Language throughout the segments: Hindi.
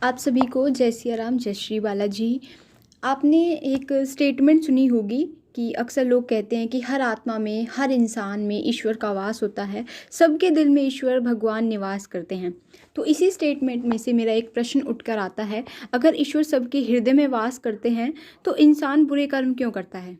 आप सभी को जय सिया राम, जय श्री बालाजी। आपने एक स्टेटमेंट सुनी होगी कि अक्सर लोग कहते हैं कि हर आत्मा में, हर इंसान में ईश्वर का वास होता है। सबके दिल में ईश्वर भगवान निवास करते हैं। तो इसी स्टेटमेंट में से मेरा एक प्रश्न उठकर आता है, अगर ईश्वर सबके हृदय में वास करते हैं तो इंसान बुरे कर्म क्यों करता है।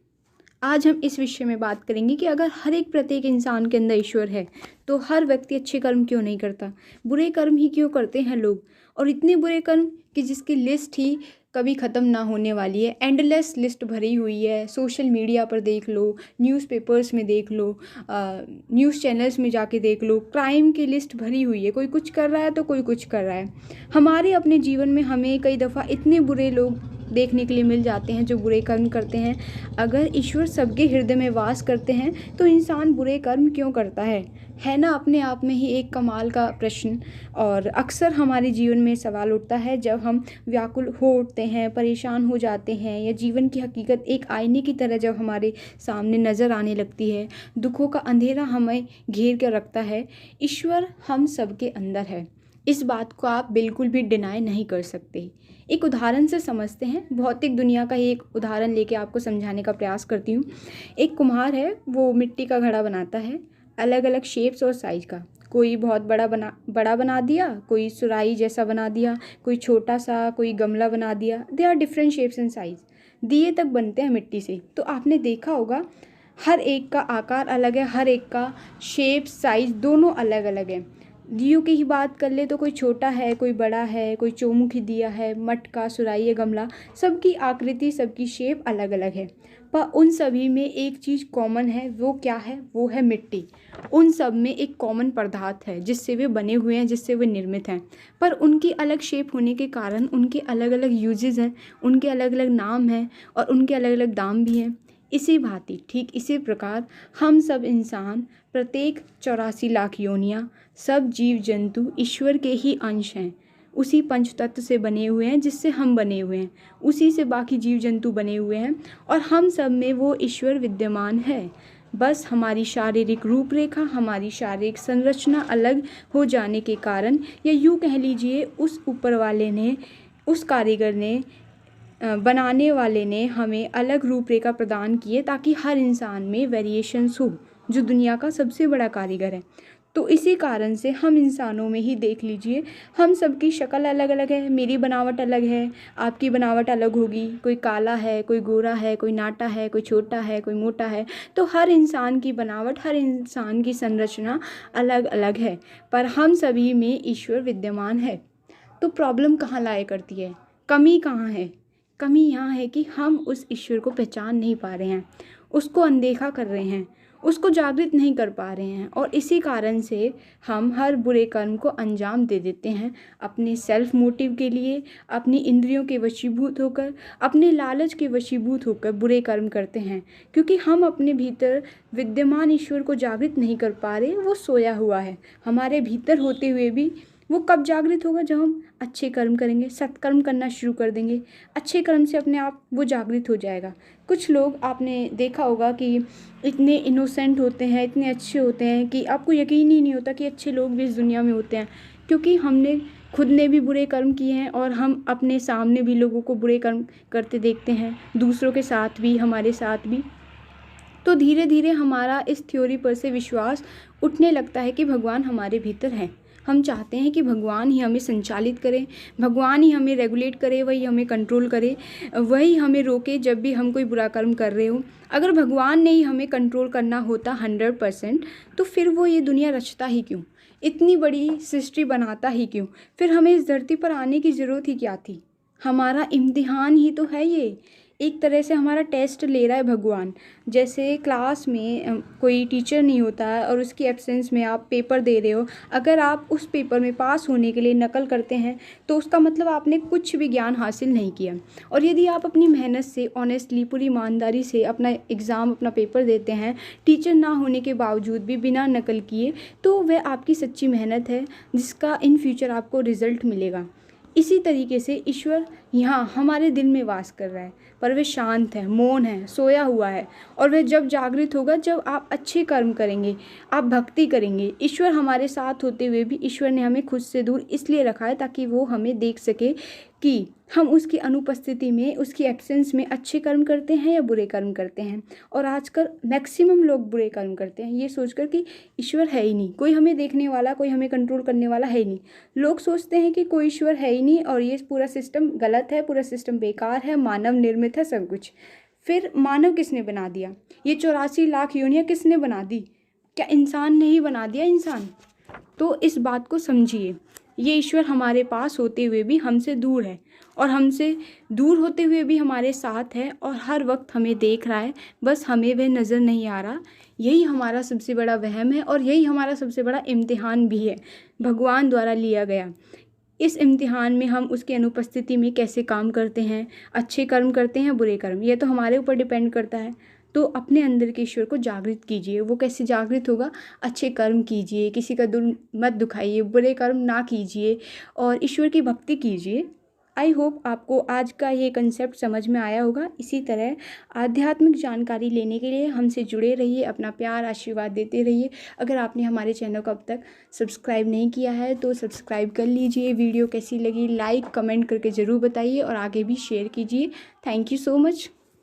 आज हम इस विषय में बात करेंगे कि अगर हर एक प्रत्येक इंसान के अंदर ईश्वर है तो हर व्यक्ति अच्छे कर्म क्यों नहीं करता, बुरे कर्म ही क्यों करते हैं लोग। और इतने बुरे कर्म कि जिसकी लिस्ट ही कभी ख़त्म ना होने वाली है, एंडलेस लिस्ट भरी हुई है। सोशल मीडिया पर देख लो, न्यूज़पेपर्स में देख लो, न्यूज़ चैनल्स में जाके देख लो, क्राइम की लिस्ट भरी हुई है। कोई कुछ कर रहा है तो कोई कुछ कर रहा है। हमारे अपने जीवन में हमें कई दफ़ा इतने बुरे लोग देखने के लिए मिल जाते हैं जो बुरे कर्म करते हैं। अगर ईश्वर सबके हृदय में वास करते हैं तो इंसान बुरे कर्म क्यों करता है ना अपने आप में ही एक कमाल का प्रश्न। और अक्सर हमारे जीवन में सवाल उठता है जब हम व्याकुल हो उठते हैं, परेशान हो जाते हैं, या जीवन की हकीकत एक आईने की तरह जब हमारे सामने नज़र आने लगती है, दुखों का अंधेरा हमें घेर कर रखता है। ईश्वर हम सबके अंदर है, इस बात को आप बिल्कुल भी डिनाई नहीं कर सकते। एक उदाहरण से समझते हैं, भौतिक दुनिया का ही एक उदाहरण लेके आपको समझाने का प्रयास करती हूँ। एक कुम्हार है, वो मिट्टी का घड़ा बनाता है, अलग अलग शेप्स और साइज का। कोई बहुत बड़ा बना दिया, कोई सुराही जैसा बना दिया, कोई छोटा सा, कोई गमला बना दिया। They are different shapes and size. दिए तक बनते हैं मिट्टी से। तो आपने देखा होगा हर एक का आकार अलग है, हर एक का शेप साइज दोनों अलग अलग है। दियों की ही बात कर ले तो कोई छोटा है, कोई बड़ा है, कोई चौमुखी दिया है, मटका, सुराही या गमला, सबकी आकृति, सबकी शेप अलग अलग है। पर उन सभी में एक चीज़ कॉमन है। वो क्या है? वो है मिट्टी। उन सब में एक कॉमन पदार्थ है जिससे वे बने हुए हैं, जिससे वे निर्मित हैं। पर उनकी अलग शेप होने के कारण उनके अलग अलग यूजेस हैं, उनके अलग अलग नाम हैं और उनके अलग अलग दाम भी हैं। इसी भांति, ठीक इसी प्रकार हम सब इंसान, प्रत्येक 84 लाख योनियाँ, सब जीव जंतु ईश्वर के ही अंश हैं। उसी पंच तत्व से बने हुए हैं जिससे हम बने हुए हैं, उसी से बाकी जीव जंतु बने हुए हैं और हम सब में वो ईश्वर विद्यमान है। बस हमारी शारीरिक रूपरेखा, हमारी शारीरिक संरचना अलग हो जाने के कारण, या यूँ कह लीजिए उस ऊपर वाले ने, उस कारीगर ने, बनाने वाले ने हमें अलग रूपरेखा प्रदान की है ताकि हर इंसान में वेरिएशंस हो, जो दुनिया का सबसे बड़ा कारीगर है। तो इसी कारण से हम इंसानों में ही देख लीजिए, हम सबकी शक्ल अलग अलग है। मेरी बनावट अलग है, आपकी बनावट अलग होगी। कोई काला है, कोई गोरा है, कोई नाटा है, कोई छोटा है, कोई मोटा है। तो हर इंसान की बनावट, हर इंसान की संरचना अलग अलग है, पर हम सभी में ईश्वर विद्यमान है। तो प्रॉब्लम कहाँ लाया करती है, कमी कहाँ है? कमी यहाँ है कि हम उस ईश्वर को पहचान नहीं पा रहे हैं, उसको अनदेखा कर रहे हैं, उसको जागृत नहीं कर पा रहे हैं। और इसी कारण से हम हर बुरे कर्म को अंजाम दे देते हैं अपने सेल्फ मोटिव के लिए, अपनी इंद्रियों के वशीभूत होकर, अपने लालच के वशीभूत होकर बुरे कर्म करते हैं। क्योंकि हम अपने भीतर विद्यमान ईश्वर को जागृत नहीं कर पा रहे, वो सोया हुआ है हमारे भीतर होते हुए भी। वो कब जागृत होगा? जब हम अच्छे कर्म करेंगे, सत्कर्म करना शुरू कर देंगे। अच्छे कर्म से अपने आप वो जागृत हो जाएगा। कुछ लोग आपने देखा होगा कि इतने इनोसेंट होते हैं, इतने अच्छे होते हैं कि आपको यकीन ही नहीं होता कि अच्छे लोग भी इस दुनिया में होते हैं। क्योंकि हमने खुद ने भी बुरे कर्म किए हैं और हम अपने सामने भी लोगों को बुरे कर्म करते देखते हैं, दूसरों के साथ भी, हमारे साथ भी। तो धीरे धीरे हमारा इस थ्योरी पर से विश्वास उठने लगता है कि भगवान हमारे भीतर हैं। हम चाहते हैं कि भगवान ही हमें संचालित करे, भगवान ही हमें रेगुलेट करे, वही हमें कंट्रोल करे, वही हमें रोके जब भी हम कोई बुरा कर्म कर रहे हो। अगर भगवान ने ही हमें कंट्रोल करना होता 100%, तो फिर वो ये दुनिया रचता ही क्यों, इतनी बड़ी सृष्टि बनाता ही क्यों? फिर हमें इस धरती पर आने की ज़रूरत ही क्या थी? हमारा इम्तिहान ही तो है ये, एक तरह से हमारा टेस्ट ले रहा है भगवान। जैसे क्लास में कोई टीचर नहीं होता है और उसकी एब्सेंस में आप पेपर दे रहे हो, अगर आप उस पेपर में पास होने के लिए नकल करते हैं तो उसका मतलब आपने कुछ भी ज्ञान हासिल नहीं किया। और यदि आप अपनी मेहनत से, ऑनेस्टली, पूरी ईमानदारी से अपना एग्ज़ाम, अपना पेपर देते हैं, टीचर ना होने के बावजूद भी बिना नकल किए, तो वह आपकी सच्ची मेहनत है जिसका इन फ्यूचर आपको रिज़ल्ट मिलेगा। इसी तरीके से ईश्वर यहाँ हमारे दिल में वास कर रहा है, पर वह शांत है, मौन है, सोया हुआ है। और वह जब जागृत होगा, जब आप अच्छे कर्म करेंगे, आप भक्ति करेंगे। ईश्वर हमारे साथ होते हुए भी ईश्वर ने हमें खुद से दूर इसलिए रखा है ताकि वो हमें देख सके कि हम उसकी अनुपस्थिति में, उसकी एब्सेंस में अच्छे कर्म करते हैं या बुरे कर्म करते हैं। और आजकल मैक्सिमम लोग बुरे कर्म करते हैं, ये सोचकर कि ईश्वर है ही नहीं, कोई हमें देखने वाला, कोई हमें कंट्रोल करने वाला है ही नहीं। लोग सोचते हैं कि कोई ईश्वर है ही नहीं और ये पूरा सिस्टम गलत है, पूरा सिस्टम बेकार है, मानव निर्मित है सब कुछ। फिर मानव किसने बना दिया? ये 84 लाख योनियाँ किसने बना दी? क्या इंसान ने ही बना दिया इंसान? तो इस बात को समझिए, ये ईश्वर हमारे पास होते हुए भी हमसे दूर है, और हमसे दूर होते हुए भी हमारे साथ है, और हर वक्त हमें देख रहा है, बस हमें वह नज़र नहीं आ रहा। यही हमारा सबसे बड़ा वहम है, और यही हमारा सबसे बड़ा इम्तिहान भी है, भगवान द्वारा लिया गया। इस इम्तिहान में हम उसकी अनुपस्थिति में कैसे काम करते हैं, अच्छे कर्म करते हैं, बुरे कर्म, ये तो हमारे ऊपर डिपेंड करता है। तो अपने अंदर के ईश्वर को जागृत कीजिए। वो कैसे जागृत होगा? अच्छे कर्म कीजिए, किसी का दिल मत दुखाइए, बुरे कर्म ना कीजिए, और ईश्वर की भक्ति कीजिए। आई होप आपको आज का ये कंसेप्ट समझ में आया होगा। इसी तरह आध्यात्मिक जानकारी लेने के लिए हमसे जुड़े रहिए, अपना प्यार आशीर्वाद देते रहिए। अगर आपने हमारे चैनल को अब तक सब्सक्राइब नहीं किया है तो सब्सक्राइब कर लीजिए। वीडियो कैसी लगी लाइक कमेंट करके ज़रूर बताइए, और आगे भी शेयर कीजिए। Thank you so much.